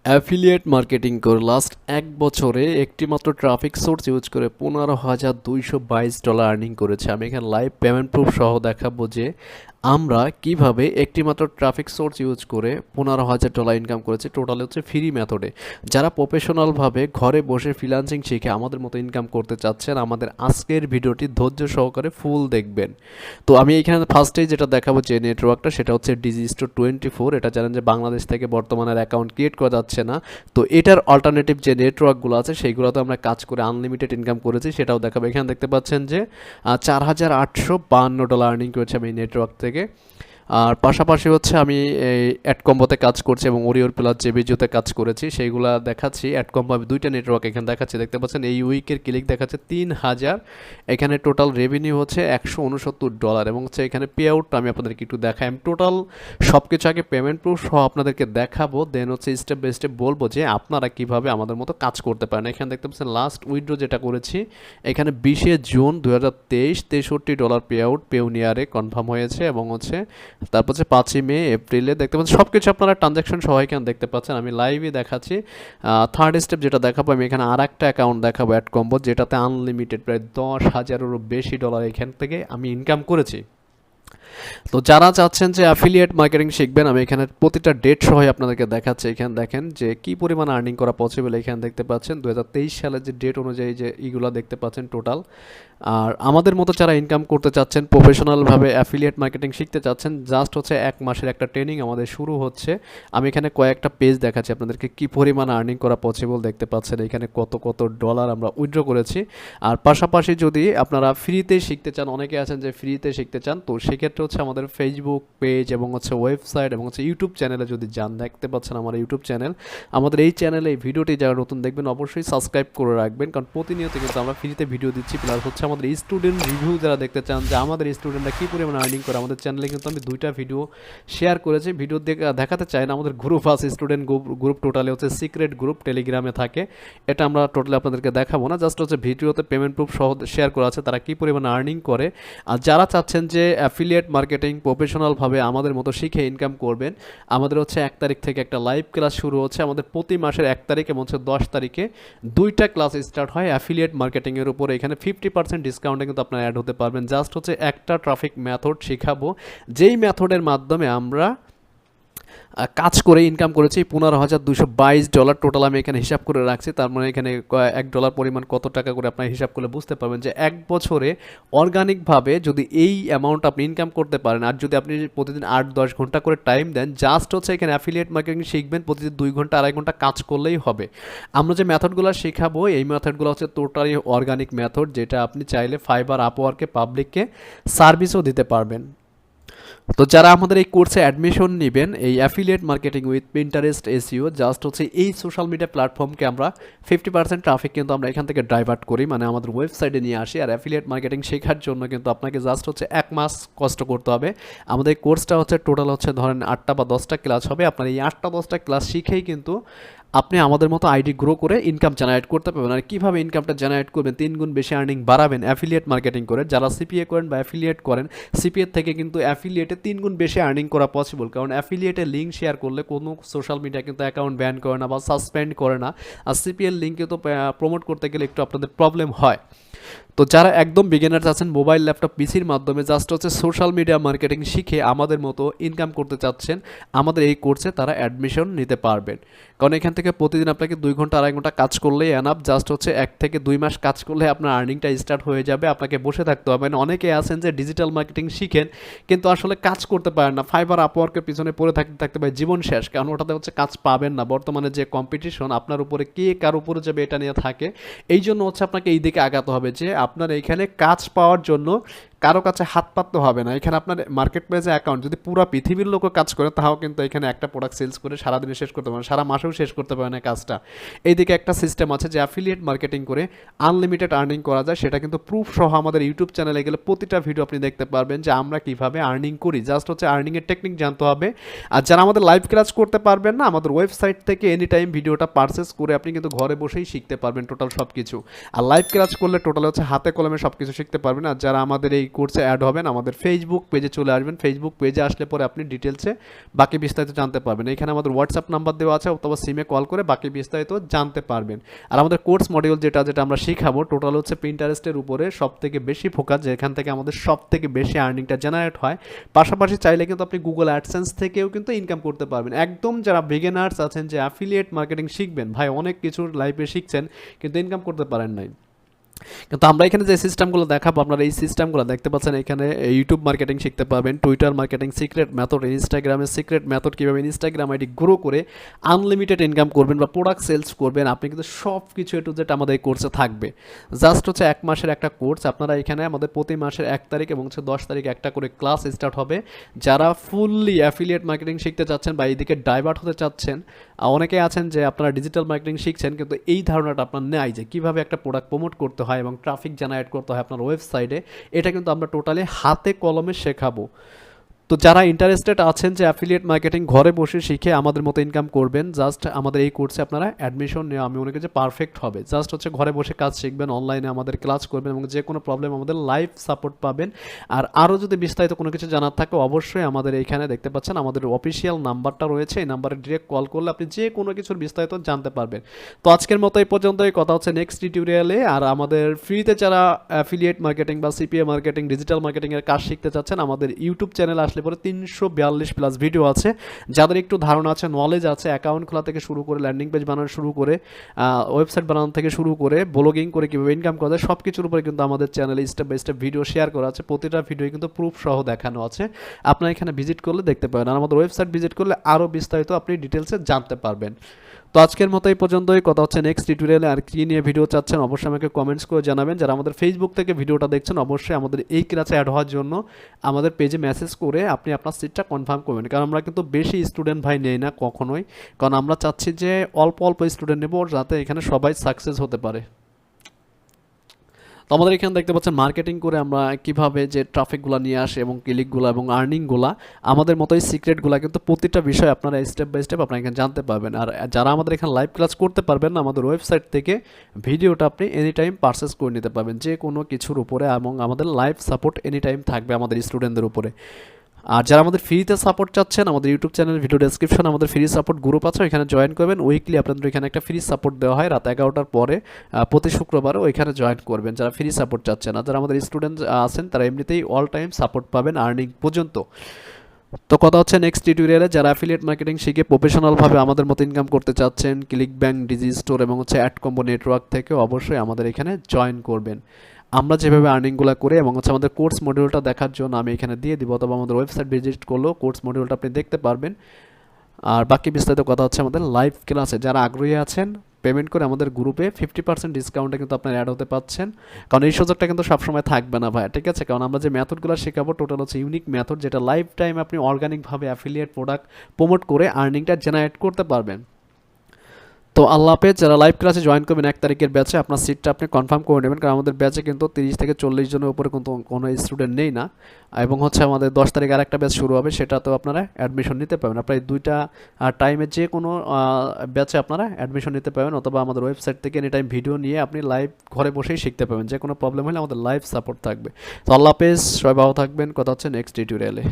Affiliate marketing করে last এক বছরে একটিমাত্র ট্রাফিক সোর্স ইউজ করে $15,222 আর্নিং করেছে। আমি এখানে লাইভ পেমেন্ট প্রুফ সহ দেখাবো যে আমরা কিভাবে একটিমাত্র ট্রাফিক সোর্স ইউজ করে $15,000 ইনকাম করেছি, টোটাল হচ্ছে ফ্রি মেথডে। যারা প্রফেশনালভাবে ঘরে বসে ফ্রিল্যান্সিং শিখে আমাদের মতো ইনকাম করতে চাচ্ছেন, আমাদের আজকের ভিডিওটি ধৈর্য সহকারে ফুল দেখবেন। তো আমি এখানে ফার্স্টেই যেটা দেখাবো যে নেটওয়ার্কটা, সেটা হচ্ছে ডিজিস্টো24। এটা জানেন যে বাংলাদেশ থেকে বর্তমানে অ্যাকাউন্ট ক্রিয়েট করা যাচ্ছে না। তো এটার অল্টারনেটিভ যে নেটওয়ার্কগুলো আছে সেইগুলোতে আমরা কাজ করে আনলিমিটেড ইনকাম করেছি, সেটাও দেখাবো। এখানে দেখতে পাচ্ছেন যে $4,852 আর্নিং করেছে আমি এই নেটওয়ার্ক থেকে। আর পাশাপাশি হচ্ছে আমি এই অ্যাড কম্বোতে কাজ করছি এবং ওরিওর প্লাস জেবিজুতে কাজ করেছি, সেইগুলো দেখাচ্ছি। অ্যাড কম্বো আমি দুইটা নেটওয়ার্ক এখানে দেখাচ্ছি, দেখতে পাচ্ছেন এই উইকের ক্লিক দেখাচ্ছে 3,000। এখানে টোটাল রেভিনিউ হচ্ছে $169 এবং হচ্ছে এখানে পে আউট আমি আপনাদেরকে একটু দেখাই। আমি টোটাল সব কিছু আগে পেমেন্ট প্রুফ সহ আপনাদেরকে দেখাবো, দেন হচ্ছে স্টেপ বাই স্টেপ বলবো যে আপনারা কীভাবে আমাদের মতো কাজ করতে পারেন। এখানে দেখতে পাচ্ছেন লাস্ট উইথড্র যেটা করেছি, এখানে 20 জুন 2023 $63 পে আউট পেউনিয়ারে কনফার্ম হয়েছে এবং হচ্ছে তারপর হচ্ছে 5 মে এপ্রিলে দেখতে পাচ্ছেন সব কিছু আপনারা ট্রানজ্যাকশন সহ এখানে দেখতে পাচ্ছেন। আমি লাইভই দেখাচ্ছি। থার্ড স্টেপ যেটা দেখাবো, আমি এখানে আর একটা অ্যাকাউন্ট দেখাবো অ্যাড কম্বো, যেটাতে আনলিমিটেড প্রায় $10,000-এরও বেশি এখান থেকে আমি ইনকাম করেছি। তো যারা চাচ্ছেন যে অ্যাফিলিয়েট মার্কেটিং শিখবেন, আমি এখানে প্রতিটা ডেট সহ আপনাদেরকে দেখাচ্ছি। এখানে দেখেন যে কি পরিমাণ আর্নিং করা পসিবল। এখানে দেখতে পাচ্ছেন 2023 সালের যে ডেট অনুযায়ী যে ইগুলো দেখতে পাচ্ছেন টোটাল। আর আমাদের মতো যারা ইনকাম করতে চাচ্ছেন, প্রফেশনালভাবে অ্যাফিলিয়েট মার্কেটিং শিখতে চাচ্ছেন, জাস্ট হচ্ছে 1 মাসের একটা ট্রেনিং আমাদের শুরু হচ্ছে। আমি এখানে কয়েকটা পেজ দেখাচ্ছি আপনাদেরকে, কি পরিমাণ আর্নিং করা পসিবল দেখতে পাচ্ছেন। এখানে কত কত ডলার আমরা উইথড্র করেছি। আর পাশাপাশি যদি আপনারা ফ্রিতে শিখতে চান, অনেকে আছেন যে ফ্রিতে শিখতে চান, তো সেক্ষেত্রে হচ্ছে আমাদের ফেসবুক পেজ এবং হচ্ছে ওয়েবসাইট এবং হচ্ছে ইউটিউব চ্যানেলে যদি যান, দেখতে পাচ্ছেন আমার ইউটিউব চ্যানেল। আমাদের এই চ্যানেলে এই ভিডিওটি যারা নতুন দেখবেন অবশ্যই সাবস্ক্রাইব করে রাখবেন, কারণ প্রতিনিয়ত কিন্তু আমরা ফ্রিতে ভিডিও দিচ্ছি। প্লাস হচ্ছে আমাদের স্টুডেন্ট রিভিউ যারা দেখতে চান যে আমাদের স্টুডেন্টরা কী পরিমাণ আর্নিং করে, আমাদের চ্যানেলে কিন্তু আমি 2টা ভিডিও শেয়ার করেছি। ভিডিও দেখাতে চাই না, আমাদের গ্রুপ আছে, স্টুডেন্ট গ্রুপ টোটালি হচ্ছে সিক্রেট গ্রুপ, টেলিগ্রামে থাকে। এটা আমরা টোটালি আপনাদেরকে দেখাবো না, জাস্ট হচ্ছে ভিডিওতে পেমেন্ট প্রুফ সহ শেয়ার করা আছে তারা কী পরিমাণ আর্নিং করে। আর যারা চাচ্ছেন যে অ্যাফিলিয়েট মার্কেটিং প্রফেশনালভাবে আমাদের মতো শিখে ইনকাম করবেন, আমাদের হচ্ছে 1 তারিখ থেকে একটা লাইভ ক্লাস শুরু হচ্ছে। আমাদের প্রতি মাসের 1 তারিখ এবং হচ্ছে 10 তারিখে 2টা ক্লাস স্টার্ট হয় অ্যাফিলিয়েট মার্কেটিংয়ের উপর। এখানে 50% ডিসকাউন্টে কিন্তু আপনারা অ্যাড হতে পারবেন। জাস্ট হচ্ছে একটা ট্রাফিক মেথড শেখাবো, যেই মেথডের মাধ্যমে আমরা কাজ করে ইনকাম করেছি $15,222। টোটাল আমি এখানে হিসাব করে রাখছি, তার মানে এখানে $1 পরিমাণ কত টাকা করে আপনার হিসাব করলে বুঝতে পারবেন যে এক বছরে অর্গানিকভাবে যদি এই অ্যামাউন্ট আপনি ইনকাম করতে পারেন, আর যদি আপনি প্রতিদিন 8-10 ঘন্টা করে টাইম দেন, জাস্ট হচ্ছে এখানে অ্যাফিলিয়েট মার্কেটিং শিখবেন, প্রতিদিন 2 ঘন্টা 2.5 ঘন্টা কাজ করলেই হবে। আমরা যে মেথডগুলো শেখাবো এই মেথডগুলো হচ্ছে টোটালি অর্গানিক মেথড, যেটা আপনি চাইলে ফাইবার, আপওয়ার্কে, পাবলিককে সার্ভিসও দিতে পারবেন। তো যারা আমাদের এই কোর্সে অ্যাডমিশন নেবেন, এই affiliate marketing with Pinterest SEO, just হচ্ছে এই সোশ্যাল মিডিয়া প্ল্যাটফর্মকে আমরা 50% ট্রাফিক কিন্তু আমরা এখান থেকে ডাইভার্ট করি, মানে আমাদের ওয়েবসাইটে নিয়ে আসি। আর অ্যাফিলিয়েট মার্কেটিং শেখার জন্য কিন্তু আপনাকে জাস্ট হচ্ছে 1 মাস কষ্ট করতে হবে। আমাদের এই কোর্সটা হচ্ছে টোটাল হচ্ছে ধরেন 8টা বা 10টা ক্লাস হবে। আপনার এই 8টা-10টা ক্লাস শিখেই কিন্তু আপনি আমাদের মতো আইডি গ্রো করে ইনকাম জেনারেট করতে পারবেন। আর কীভাবে ইনকামটা জেনারেট করবেন, 3 গুণ বেশি আর্নিং বাড়াবেন অ্যাফিলিয়েট মার্কেটিং করে। যারা সিপিএ করেন বা অ্যাফিলিয়েট করেন, সিপিএর থেকে কিন্তু অ্যাফিলিয়েটে 3 গুণ বেশি আর্নিং করা পসিবল, কারণ অ্যাফিলিয়েটে লিঙ্ক শেয়ার করলে কোনো সোশ্যাল মিডিয়া কিন্তু অ্যাকাউন্ট ব্যান করে না বা সাসপেন্ড করে না। আর সিপিএর লিঙ্কে তো প্রমোট করতে গেলে একটু আপনাদের প্রবলেম হয়। তো যারা একদম বিগিনার্স আছেন, মোবাইল, ল্যাপটপ, পিসির মাধ্যমে জাস্ট হচ্ছে সোশ্যাল মিডিয়া মার্কেটিং শিখে আমাদের মতো ইনকাম করতে চাচ্ছেন, আমাদের এই কোর্সে তারা অ্যাডমিশন নিতে পারবেন। কারণ এখান থেকে প্রতিদিন আপনাকে 2 ঘন্টা 2.5 ঘন্টা কাজ করলেই এনাফ। জাস্ট হচ্ছে 1 থেকে 2 মাস কাজ করলে আপনার আর্নিংটা স্টার্ট হয়ে যাবে, আপনাকে বসে থাকতে হবে না। অনেকে আছেন যে ডিজিটাল মার্কেটিং শিখেন কিন্তু আসলে কাজ করতে পারেন না, ফাইবার, আপওয়ার্কের পিছনে পড়ে থাকতে থাকতে ভাই জীবন শেষ, কারণ ওটাতে হচ্ছে কাজ পাবেন না। বর্তমানে যে কম্পিটিশন, আপনার উপরে কে কার উপরে যাবে এটা নিয়ে থাকে। এই জন্য হচ্ছে আপনাকে এই দিকে আগাতে হবে যে আপনার এইখানে কাজ পাওয়ার জন্য কারো কাছে হাত পাততে হবে না। এখানে আপনার মার্কেট প্লেসে অ্যাকাউন্ট যদি পুরো পৃথিবীর লোকও কাজ করে, তাও কিন্তু এখানে একটা প্রোডাক্ট সেলস করে সারাদিনে শেষ করতে পারেন, সারা মাসেও শেষ করতে পারেন এই কাজটা। এইদিকে একটা সিস্টেম আছে যে অ্যাফিলিয়েট মার্কেটিং করে আনলিমিটেড আর্নিং করা যায়, সেটা কিন্তু প্রুফ সহ আমাদের ইউটিউব চ্যানেলে গেলে প্রতিটা ভিডিও আপনি দেখতে পারবেন যে আমরা কীভাবে আর্নিং করি। জাস্ট হচ্ছে আর্নিংয়ের টেকনিক জানতে হবে। আর যারা আমাদের লাইভ ক্লাস করতে পারবেন না, আমাদের ওয়েবসাইট থেকে এনি টাইম ভিডিওটা পারচেস করে আপনি কিন্তু ঘরে বসেই শিখতে পারবেন টোটাল সব কিছু। আর লাইভ ক্লাস করলে টোটাল হচ্ছে হাতে কলমে সব কিছু শিখতে পারবেন। আর যারা আমাদের এই কোর্সে অ্যাড হবেন, আমাদের ফেসবুক পেজে চলে আসবেন। ফেসবুক পেজে আসলে পরে আপনি ডিটেলসে বাকি বিস্তারিত জানতে পারবেন। এখানে আমাদের হোয়াটসঅ্যাপ নাম্বার দেওয়া আছে, অথবা সিমে কল করে বাকি বিস্তারিত জানতে পারবেন। আর আমাদের কোর্স মডিউল যেটা আমরা শিখাবো টোটাল হচ্ছে পিন্টারেস্টের উপরে সব থেকে বেশি ফোকাস, যেখান থেকে আমাদের সব থেকে বেশি আর্নিংটা জেনারেট হয়। পাশাপাশি চাইলে কিন্তু আপনি গুগল অ্যাডসেন্স থেকেও কিন্তু ইনকাম করতে পারবেন। একদম যারা বিগিনার্স আছেন যে অ্যাফিলিয়েট মার্কেটিং শিখবেন, ভাই অনেক কিছু লাইফে শিখছেন কিন্তু ইনকাম করতে পারেন নাই, কিন্তু আমরা এখানে যে সিস্টেমগুলো দেখাবো আপনারা এই সিস্টেমগুলো দেখতে পাচ্ছেন। এখানে ইউটিউব মার্কেটিং শিখতে পারবেন, টুইটার মার্কেটিং সিক্রেট মেথড, ইনস্টাগ্রামের সিক্রেট মেথড, কীভাবে ইনস্টাগ্রাম আইডি গ্রো করে আনলিমিটেড ইনকাম করবেন বা প্রোডাক্ট সেলস করবেন, আপনি কিন্তু সব কিছু টু জেড আমাদের এই কোর্সে থাকবে। জাস্ট হচ্ছে 1 মাসের একটা কোর্স। আপনারা এখানে আমাদের প্রতি মাসের 1 তারিখ এবং 10 তারিখ একটা করে ক্লাস স্টার্ট হবে। যারা ফুললি অ্যাফিলিয়েট মার্কেটিং শিখতে চাচ্ছেন বা এইদিকে ডাইভার্ট হতে চাচ্ছেন, অনেকে আছেন যে আপনারা ডিজিটাল মার্কেটিং শিখছেন কিন্তু এই ধারণাটা আপনার নেই যে কীভাবে একটা প্রোডাক্ট প্রমোট করতে হয় এবং ট্রাফিক জেনারেট করতে হয় আপনার ওয়েবসাইটে, এটা কিন্তু আমরা টোটালি হাতে কলমে শেখাবো। তো যারা ইন্টারেস্টেড আছেন যে অ্যাফিলিয়েট মার্কেটিং ঘরে বসে শিখে আমাদের মতো ইনকাম করবেন, জাস্ট আমাদের এই কোর্সে আপনারা অ্যাডমিশন নেওয়া আমি মনে করি যে পারফেক্ট হবে। জাস্ট হচ্ছে ঘরে বসে কাজ শিখবেন, অনলাইনে আমাদের ক্লাস করবেন এবং যে কোনো প্রবলেম আমাদের লাইভ সাপোর্ট পাবেন। আর আরও যদি বিস্তারিত কোনো কিছু জানার থাকে অবশ্যই আমাদের এইখানে দেখতে পাচ্ছেন আমাদের অফিসিয়াল নাম্বারটা রয়েছে, এই নাম্বারে ডিরেক্ট কল করলে আপনি যে কোনো কিছুর বিস্তারিত জানতে পারবেন। তো আজকের মতো এই পর্যন্তই, কথা হচ্ছে নেক্সট টিউটোরিয়ালে। আর আমাদের ফ্রিতে যারা অ্যাফিলিয়েট মার্কেটিং বা সিপিএ মার্কেটিং, ডিজিটাল মার্কেটিংয়ের কাজ শিখতে চাচ্ছেন, আমাদের ইউটিউব চ্যানেলে আসলে পরে 342 প্লাস ভিডিও আছে। যাদের একটু ধারণা আছে, নলেজ আছে, অ্যাকাউন্ট খোলা থেকে শুরু করে ল্যান্ডিং পেজ বানানো শুরু করে ওয়েবসাইট বানানো থেকে শুরু করে ব্লগিং করে কীভাবে ইনকাম করা যায় সব কিছুর উপরে কিন্তু আমাদের চ্যানেলে step by step video share করা আছে। প্রতিটা ভিডিও কিন্তু প্রুফ সহ দেখানো আছে, আপনারা এখানে ভিজিট করলে দেখতে পাবেন। আর আমাদের ওয়েবসাইট ভিজিট করলে আরও বিস্তারিত আপনি ডিটেলসে জানতে পারবেন। তো আজকের মতো এই পর্যন্তই, কথা হচ্ছে নেক্সট টিউটোরিয়ালে। আর কী নিয়ে ভিডিও চাচ্ছেন অবশ্যই আমাকে কমেন্টস করে জানাবেন। যারা আমাদের ফেসবুক থেকে ভিডিওটা দেখছেন অবশ্যই আমাদের এই ক্লাসে অ্যাড হওয়ার জন্য আমাদের পেজে মেসেজ করে আপনি আপনার সিটটা কনফার্ম করবেন। কারণ আমরা কিন্তু বেশি স্টুডেন্ট ভাই নেই না কখনোই, কারণ আমরা চাচ্ছি যে অল্প অল্প স্টুডেন্ট নেব যাতে এখানে সবাই সাকসেস হতে পারে। তো আমাদের এখানে দেখতে পাচ্ছেন মার্কেটিং করে আমরা কিভাবে যে ট্রাফিকগুলো নিয়ে আসে এবং ক্লিকগুলো এবং আর্নিংগুলো, আমাদের মতোই সিক্রেটগুলো কিন্তু প্রতিটা বিষয় আপনারা স্টেপ বাই স্টেপ আপনারা এখানে জানতে পারবেন। আর যারা আমাদের এখানে লাইভ ক্লাস করতে পারবেন না, আমাদের ওয়েবসাইট থেকে ভিডিওটা আপনি এনি টাইম পারচেস করে নিতে পারবেন যে কোনো কিছুর উপরে, এবং আমাদের লাইভ সাপোর্ট এনি টাইম থাকবে আমাদের স্টুডেন্টদের উপরে। আর যারা আমাদের ফ্রিতে সাপোর্ট চাচ্ছেন, আমাদের ইউটিউব চ্যানেল ভিডিও ডেসক্রিপশনে আমাদের ফ্রি সাপোর্ট গ্রুপ আছে, ওইখানে জয়েন করবেন। উইকলি আপনাদের এখানে একটা ফ্রি সাপোর্ট দেওয়া হয় রাত 11টার পরে প্রতি শুক্রবারও, ওইখানে জয়েন করবেন যারা ফ্রি সাপোর্ট চাচ্ছেন। আর যারা আমাদের স্টুডেন্ট আছেন তারা এমনিতেই অল টাইম সাপোর্ট পাবেন আর্নিং পর্যন্ত। তো কথা হচ্ছে নেক্সট টিউটোরিয়ালে। যারা অ্যাফিলিয়েট মার্কেটিং শিখে প্রফেশনালভাবে আমাদের মতো ইনকাম করতে চাচ্ছেন ক্লিক ব্যাংক, ডিজি স্টোর এবং হচ্ছে অ্যাড কম্বো নেটওয়ার্ক থেকে, অবশ্যই আমাদের এখানে জয়েন করবেন। আমরা যেভাবে আর্নিংগুলো করে এবং হচ্ছে আমাদের কোর্স মডিউলটা দেখার জন্য আমি এখানে দিয়ে দিব, অথবা আমাদের ওয়েবসাইট ভিজিট করলেও কোর্স মডিউলটা আপনি দেখতে পারবেন। আর বাকি বিস্তারিত কথা হচ্ছে আমাদের লাইভ ক্লাসে। যারা আগ্রহী আছেন পেমেন্ট করে আমাদের গ্রুপে 50% ডিসকাউন্টে কিন্তু আপনার অ্যাড হতে পাচ্ছেন, কারণ এই সুযোগটা কিন্তু সবসময় থাকবে না ভাই, ঠিক আছে? কারণ আমরা যে মেথডগুলো শেখাবো টোটাল হচ্ছে ইউনিক মেথড, যেটা লাইফ টাইম আপনি অর্গানিকভাবে অ্যাফিলিয়েট প্রোডাক্ট প্রমোট করে আর্নিংটা জেনারেট করতে পারবেন। তো আল্লাহ হাফেজ। যারা লাইভ ক্লাসে জয়েন করবেন 1 তারিখের ব্যাচে, আপনার সিটটা আপনি কনফার্ম করে নেবেন, কারণ আমাদের ব্যাচে কিন্তু 30 থেকে 40 জনের উপরে কিন্তু কোনো স্টুডেন্ট নেই না। এবং হচ্ছে আমাদের 10 তারিখ আরেকটা ব্যাচ শুরু হবে, সেটাতেও আপনারা অ্যাডমিশন নিতে পারবেন। আপনার এই দুইটা টাইমে যে কোনো ব্যাচে আপনারা অ্যাডমিশন নিতে পারবেন, অথবা আমাদের ওয়েবসাইট থেকে এনি টাইম ভিডিও নিয়ে আপনি লাইভ ঘরে বসেই শিখতে পারবেন। যে কোনো প্রবলেম হলে আমাদের লাইভ সাপোর্ট থাকবে। তো আল্লাহ হাফেজ, সবাই ভালো থাকবেন, কথা হচ্ছে নেক্সট টিউটোরিয়ালে।